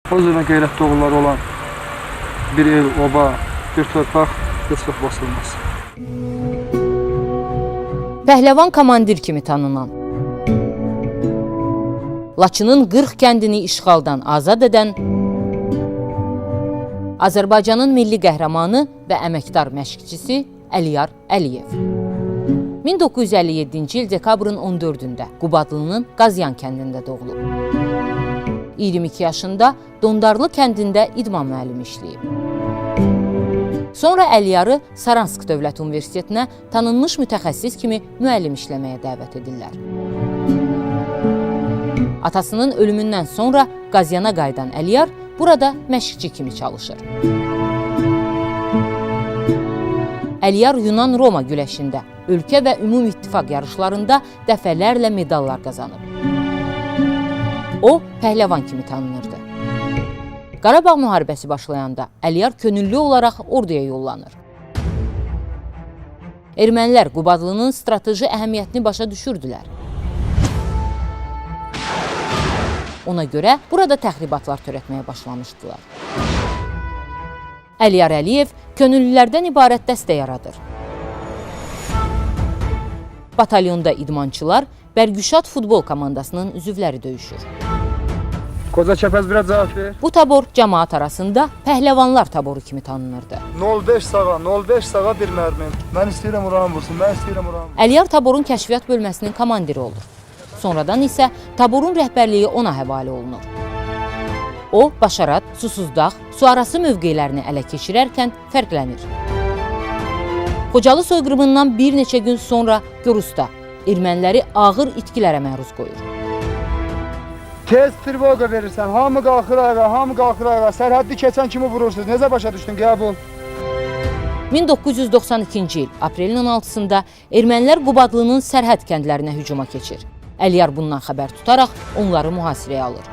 Özünə qeyrətli oğulları olan bir el, oba, bir torpaq heç vaxt basılmaz. Pəhləvan komandir kimi tanınan, Laçının 40 kəndini işğaldan azad edən, Azərbaycanın milli qəhrəmanı və əməkdar məşqçisi Əliyar Əliyev. 1957-ci il dekabrın 14-də Qubadlının Qazyan kəndində doğulub. 22 yaşında Dondarlı kəndində idman müəllimi işləyib. Sonra Əliyarı Saransk Dövlət Universitetinə tanınmış mütəxəssis kimi müəllim işləməyə dəvət edirlər. Atasının ölümündən sonra Qazyana qayıdan Əliyar burada məşqçi kimi çalışır. Əliyar Yunan-Roma güləşində, ölkə və ümumi ittifaq yarışlarında dəfələrlə medallar qazanıb. O, pəhləvan kimi tanınırdı. Qarabağ müharibəsi başlayanda Əliyar könüllü olaraq orduya yollanır. Ermənilər Qubadlının strateji əhəmiyyətini başa düşürdülər. Ona görə burada təxribatlar törətməyə başlamışdılar. Əliyar Əliyev könüllülərdən ibarət dəstə yaradır. Batalyonda idmançılar Bərgüşad futbol komandasının üzvləri döyüşür. Qoca Kəpəz biraz cavab ver. Bu tabor cəmaat arasında pəhləvanlar taboru kimi tanınırdı. 05 sağa bir mərmi. Mən istəyirəm uran vursun, mən istəyirəm uran vursun. Əliyar taborun kəşfiyyat bölməsinin komandiri olur. Sonradan isə taborun rəhbərliyi ona həvalə olunur. O, Başarat, Susuzdağ, suarası mövqelərini ələ keçirərkən fərqlənir. Xocalı soyqırımından bir neçə gün sonra Gorusda erməniləri ağır itkilərə məruz qoyur. Tez trvoqa verirsən, hamı qalxır ayağa, sərhəddi keçən kimi vurursunuz. Necə başa düşdün, qəbul? 1992-ci il aprelin 16-sında ermənilər Qubadlının sərhəd kəndlərinə hücuma keçir. Əliyar bundan xəbər tutaraq onları mühasirəyə alır.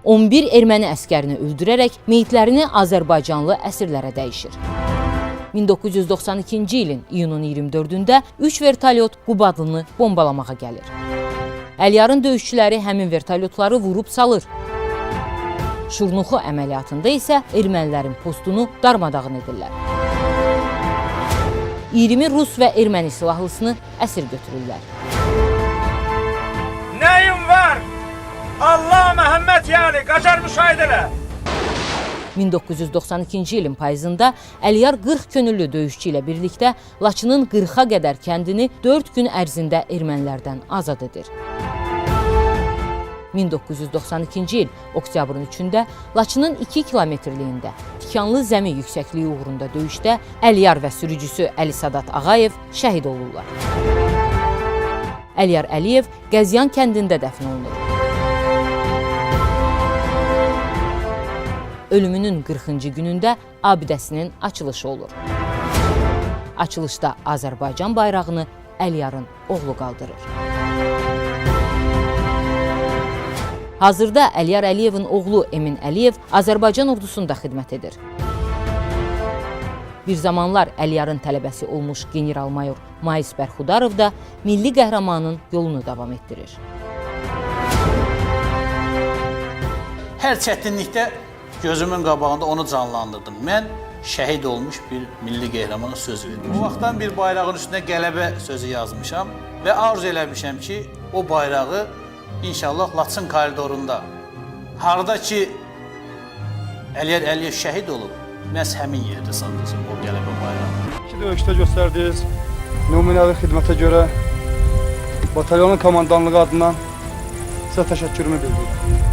11 erməni əskərini öldürərək meyitlərini Azərbaycanlı əsirlərə dəyişir. 1992-ci ilin iyunun 24-də 3 vertolyot Qubadlını bombalamağa gəlir. Əliyarın döyüşçüləri həmin vertolyotları vurub salır. Şurnuxu əməliyyatında isə ermənilərin postunu darmadağın edirlər. 20 Rus və erməni silahlısını əsir götürürlər. Nəyim var? Allah Məhəmməd yəni, qacar müşahidə elə. 1992-ci ilin payızında Əliyar 40 könüllü döyüşçü ilə birlikdə Laçının 40-a qədər kəndini 4 gün ərzində ermənilərdən azad edir. 1992-ci il oktyabrın 3-də Laçının 2 kilometrliyində tikanlı zəmi yüksəkliyi uğrunda döyüşdə Əliyar və sürücüsü Əli Sadat Ağayev şəhid olurlar. Əliyar Əliyev Qəzyan kəndində dəfn olunur. Ölümünün 40-cı günündə abidəsinin açılışı olur. Açılışda Azərbaycan bayrağını Əliyarın oğlu qaldırır. Hazırda Əliyar Əliyevin oğlu Emin Əliyev Azərbaycan ordusunda xidmət edir. Bir zamanlar Əliyarın tələbəsi olmuş general-mayor Mais Bərxudarov da milli qəhrəmanın yolunu davam etdirir. Hər çətinlikdə gözümün qabağında onu canlandırdım. Mən şəhid olmuş bir milli qəhrəmana söz verdim. O vaxtdan bir bayrağın üstünə qələbə sözü yazmışam və arzu eləmişəm ki, o bayrağı İnşallah Laçın koridorunda, harada ki Əliyar Əliyev şəhid olub, məhz həmin yerdə sandırsın o qələbə bayrağı. İki döyüşdə göstərdiniz, nümunəvi xidmətə görə batalyonun komandanlığı adından sizə təşəkkürümü bildirirəm.